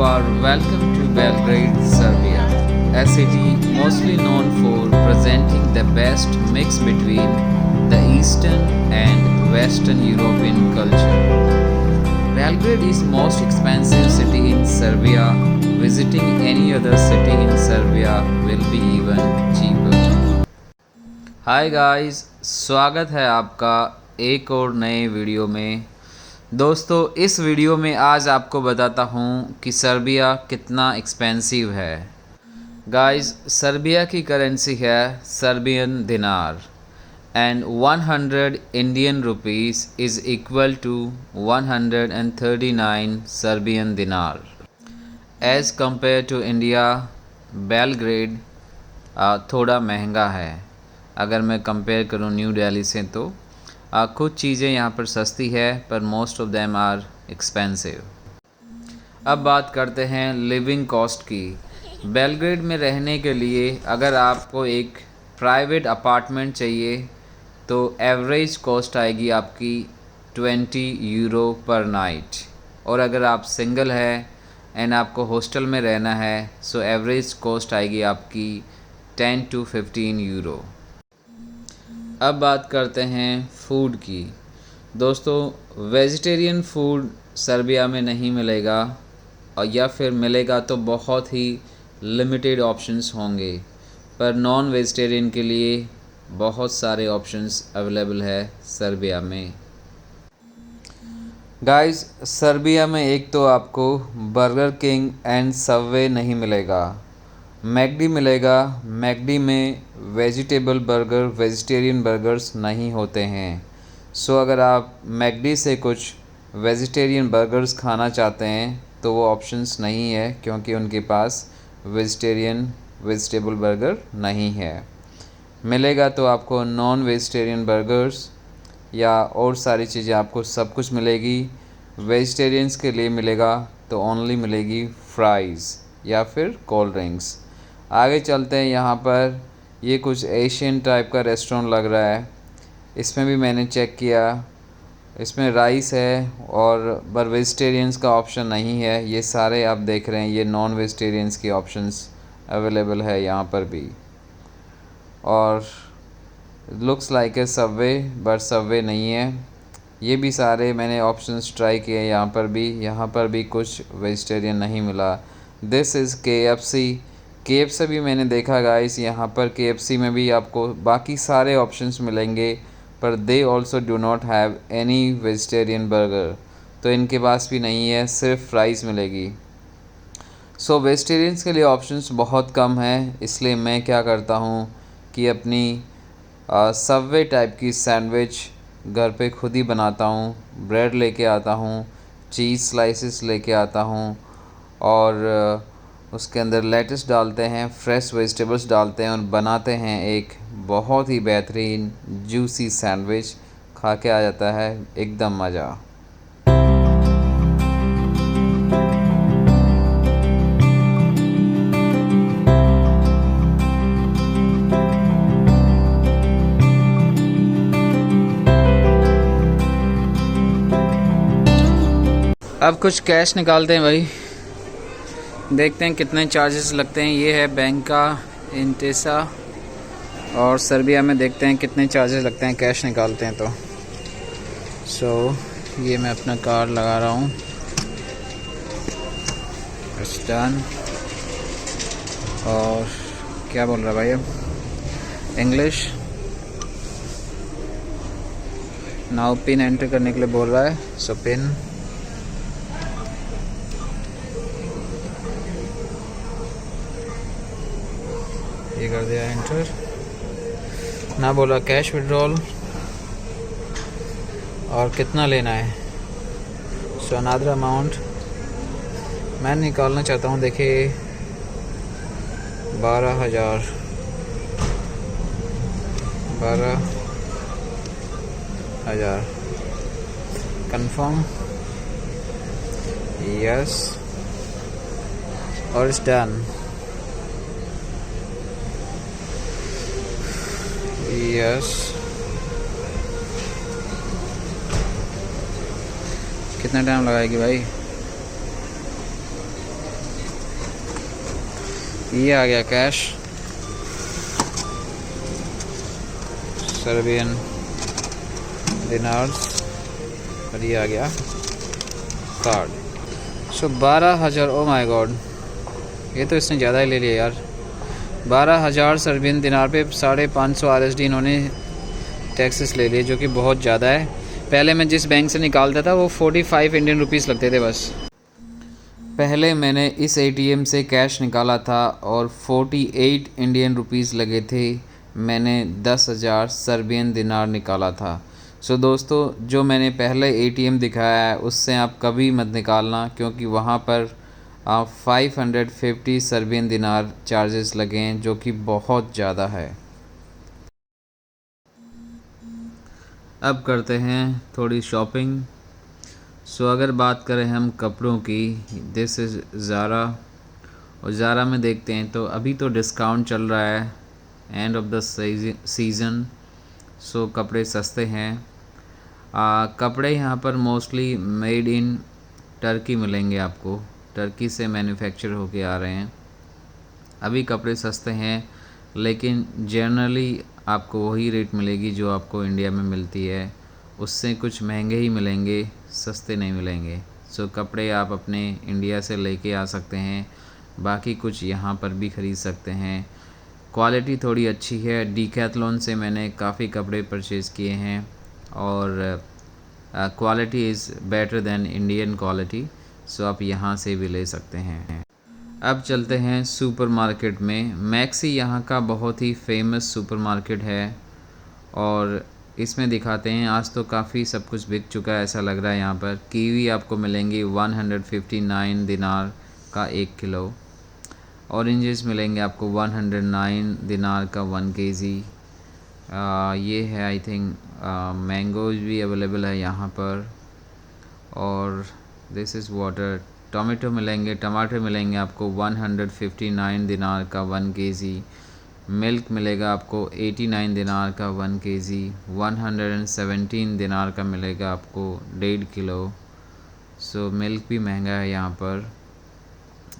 are welcome to Belgrade, Serbia, a city mostly known for presenting the best mix between the Eastern and Western European culture. Belgrade is most expensive city in Serbia. Visiting any other city in Serbia will be even cheaper. Hi guys, स्वागत है आपका एक और नए video में। दोस्तों, इस video में आज आपको बताता हूँ कि सर्बिया कितना एक्सपेंसिव है। गाइस, सर्बिया की करेंसी है Serbian dinar and 100 Indian rupees is equal to 139 Serbian dinar. As compare to India, Belgrade थोड़ा महंगा है। अगर मैं कंपेयर करूँ न्यू दिल्ली से तो कुछ चीज़ें यहाँ पर सस्ती है, पर most of them are expensive. अब बात करते हैं लिविंग कॉस्ट की। बेलग्रेड में रहने के लिए अगर आपको एक प्राइवेट अपार्टमेंट चाहिए तो एवरेज कॉस्ट आएगी आपकी 20 यूरो पर नाइट, और अगर आप सिंगल है एंड आपको हॉस्टल में रहना है सो एवरेज कॉस्ट आएगी आपकी 10 to 15 यूरो। अब बात करते हैं फूड की। दोस्तों, वेजिटेरियन फूड सर्बिया में नहीं मिलेगा, और या फिर मिलेगा तो बहुत ही लिमिटेड ऑप्शंस होंगे, पर नॉन वेजिटेरियन के लिए बहुत सारे ऑप्शंस अवेलेबल है सर्बिया में। गाइस, सर्बिया में एक तो आपको बर्गर किंग एंड सबवे नहीं मिलेगा, मैकडी मिलेगा। मैकडी में वेजिटेबल बर्गर, वेजिटेरियन बर्गर्स नहीं होते हैं। सो अगर आप मैकडी से कुछ वेजिटेरियन बर्गर्स खाना चाहते हैं तो वो ऑप्शंस नहीं है, क्योंकि उनके पास वेजिटेबल बर्गर नहीं है। मिलेगा तो आपको नॉन वेजिटेरियन बर्गर्स या और सारी चीज़ें, आपको सब कुछ मिलेगी। वेजिटेरियंस के लिए मिलेगा तो ओनली मिलेगी फ्राइज़ या फिर कोल्ड ड्रिंक्स। आगे चलते हैं। यहाँ पर ये कुछ एशियन टाइप का रेस्टोरेंट लग रहा है। इसमें भी मैंने चेक किया, इसमें राइस है और पर वेजिटेरियंस का ऑप्शन नहीं है। ये सारे आप देख रहे हैं, ये नॉन वेजिटेरियंस की ऑप्शंस अवेलेबल है यहाँ पर भी। और looks like a Subway, but Subway नहीं है। ये भी सारे मैंने ऑप्शंस ट्राई किए। यहाँ पर भी कुछ वेजिटेरियन नहीं मिला। दिस इज़ KFC भी मैंने देखा गाइस। यहाँ पर KFC में भी आपको बाकी सारे ऑप्शंस मिलेंगे, पर they also do not have any vegetarian burger, तो इनके पास भी नहीं है, सिर्फ फ्राइज़ मिलेगी। सो वेजिटेरियंस के लिए ऑप्शंस बहुत कम है, इसलिए मैं क्या करता हूँ कि अपनी सबवे टाइप की सैंडविच घर पे खुद ही बनाता हूँ। ब्रेड लेके आता हूँ, चीज़ स्लाइसेस लेके आता हूँ, और उसके अंदर लेटस डालते हैं, फ्रेश वेजिटेबल्स डालते हैं और बनाते हैं एक बहुत ही बेहतरीन जूसी सैंडविच। खा के आ जाता है एकदम मज़ा। अब कुछ कैश निकालते हैं भाई, देखते हैं कितने चार्जेस लगते हैं। ये है बैंक का इंटेसा, और सर्बिया में देखते हैं कितने चार्जेस लगते हैं कैश निकालते हैं तो। ये मैं अपना कार्ड लगा रहा हूँ। It's done. और क्या बोल रहा है भाई अब इंग्लिश। नाउ पिन एंटर करने के लिए बोल रहा है, सो पिन। ये कर दिया एंटर। ना बोला कैश विड्रॉल, और कितना लेना है। सो अनदर अमाउंट मैं निकालना चाहता हूँ। देखिए 12,000 कंफर्म, यस, और इट्स डन। यस, कितना टाइम लगाएगी भाई? ये आ गया कैश, सर्बियन दिनार्स, और ये आ गया card. So 12,000, oh my God, ये तो इसने ज़्यादा ही ले लिया यार। 12,000 सर्बियन दिनार पे 550 RSD इन्होंने टैक्सेस ले लिए, जो कि बहुत ज़्यादा है। पहले मैं जिस बैंक से निकालता था वो 45 इंडियन रुपीज़ लगते थे बस। पहले मैंने इस ATM से कैश निकाला था और 48 इंडियन रुपीज़ लगे थे। मैंने 10,000 सर्बियन दिनार निकाला था। सो दोस्तों, जो मैंने पहले ATM दिखाया है उससे आप कभी मत निकालना, क्योंकि वहाँ पर 550 सर्बियन दिनार चार्जेस लगे हैं, जो कि बहुत ज़्यादा है। अब करते हैं थोड़ी शॉपिंग। सो अगर बात करें हम कपड़ों की, दिस इज़ ज़ारा, और ज़ारा में देखते हैं तो अभी तो डिस्काउंट चल रहा है, एंड ऑफ द सीज़न। सो कपड़े सस्ते हैं। कपड़े यहाँ पर मोस्टली मेड इन टर्की मिलेंगे आपको, टर्की से मैन्युफैक्चर होके आ रहे हैं। अभी कपड़े सस्ते हैं, लेकिन जनरली आपको वही रेट मिलेगी जो आपको इंडिया में मिलती है, उससे कुछ महंगे ही मिलेंगे, सस्ते नहीं मिलेंगे। सो कपड़े आप अपने इंडिया से लेके आ सकते हैं, बाकी कुछ यहाँ पर भी ख़रीद सकते हैं। क्वालिटी थोड़ी अच्छी है। डीकैथलॉन से मैंने काफ़ी कपड़े परचेज़ किए हैं, और quality is better than Indian quality. So आप यहाँ से भी ले सकते हैं। अब चलते हैं सुपरमार्केट में। मैक्सी यहाँ का बहुत ही फेमस सुपरमार्केट है, और इसमें दिखाते हैं। आज तो काफ़ी सब कुछ बिक चुका है ऐसा लग रहा है। यहाँ पर कीवी आपको मिलेंगी 159 दिनार का 1 किलो। ऑरेंजेस मिलेंगे आपको 109 दिनार का 1 kg। ये है आई थिंक मैंगोज भी अवेलेबल है यहाँ पर। और दिस इज़ वाटर। टोमेटो मिलेंगे, टमाटर मिलेंगे आपको 159 दिनार का 1 kg। मिल्क मिलेगा आपको 89 दिनार का 1 kg। 117 दिनार का मिलेगा आपको 1.5 किलो। सो मिल्क भी महंगा है यहाँ पर।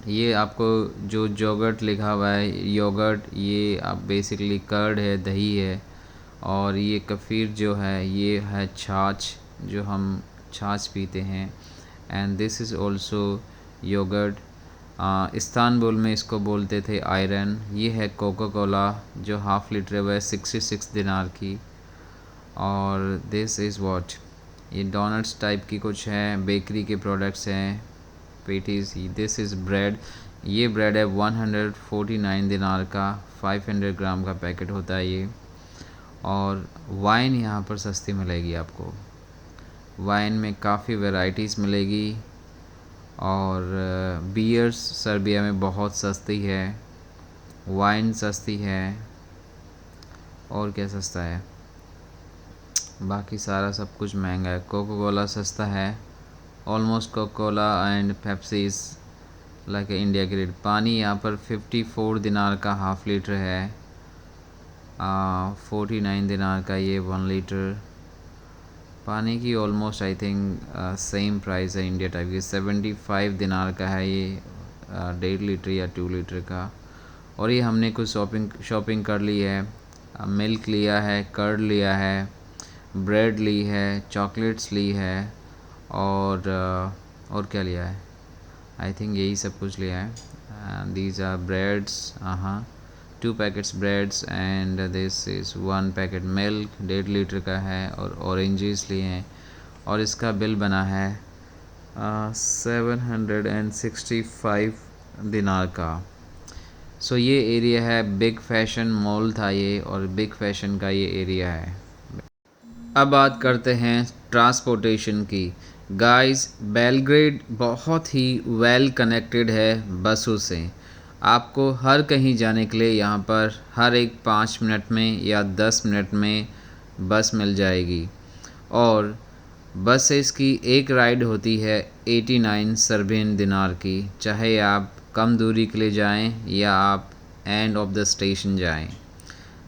ये आपको जो योगर्ट लिखा हुआ है, योगर्ट, ये आप बेसिकली कर्ड है, दही है। और ये कफ़ीर जो है ये है छाछ, जो हम छाछ पीते हैं। And this is also yogurt. Istanbul में इसको बोलते थे आयरन। ये है कोका कोला जो हाफ़ लीटर है, वह 66 दिनार की। और दिस इज़ व्हाट, ये डोनट्स टाइप की कुछ है, बेकरी के प्रोडक्ट्स हैं, पेटीज़। This is bread. ये ब्रेड है 149 दिनार का, 500 ग्राम का पैकेट होता है ये। और वाइन यहाँ पर सस्ती मिलेगी आपको। वाइन में काफ़ी वैरायटीज़ मिलेगी। और बियर्स सर्बिया में बहुत सस्ती है, वाइन सस्ती है। और क्या सस्ता है, बाकी सारा सब कुछ महंगा है। कोका कोला सस्ता है, almost Coca Cola and Pepsi is like India की रेट। पानी यहाँ पर 54 दिनार का हाफ़ लीटर है, 49 दिनार का ये 1 लीटर। पानी की almost I think same price है इंडिया टाइप की। 75 दिनार का है ये 1.5 लीटर या 2 लीटर का। और ये हमने कुछ शॉपिंग कर ली है। मिल्क लिया है, कर्ड लिया है, ब्रेड ली है, चॉकलेट्स ली है, और क्या लिया है, आई थिंक यही सब कुछ लिया है। These are breads, 2 packets breads, and this is 1 packet milk 1.5 litre का है। और ऑरेंजेस लिए हैं, और इसका बिल बना है 765 दिनार का। सो ये एरिया है, बिग फैशन मॉल था ये, और बिग फैशन का ये एरिया है। अब बात करते हैं ट्रांसपोर्टेशन की। गाइस, बेलग्रेड बहुत ही वेल कनेक्टेड है बसों से। आपको हर कहीं जाने के लिए यहाँ पर हर एक 5 मिनट में या 10 मिनट में बस मिल जाएगी। और बसेस की एक राइड होती है 89 सर्बियन दिनार की, चाहे आप कम दूरी के लिए जाएं या आप एंड ऑफ द स्टेशन जाएं।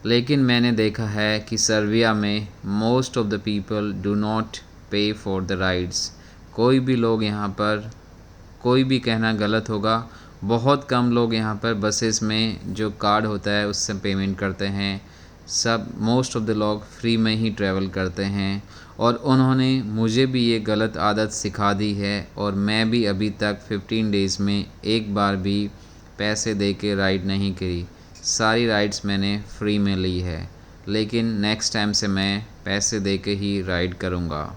लेकिन मैंने देखा है कि सर्बिया में most of the people do not पे फॉर द राइड्स। कोई भी लोग यहाँ पर, कोई भी कहना गलत होगा, बहुत कम लोग यहाँ पर बसेस में जो कार्ड होता है उससे पेमेंट करते हैं। सब मोस्ट ऑफ़ द लोग फ्री में ही ट्रैवल करते हैं और उन्होंने मुझे भी ये गलत आदत सिखा दी है और मैं भी अभी तक 15 डेज़ में एक बार भी पैसे दे के राइड नहीं करी। सारी राइड्स मैंने फ्री में ली है, लेकिन नेक्स्ट टाइम से मैं पैसे दे के ही राइड करूँगा।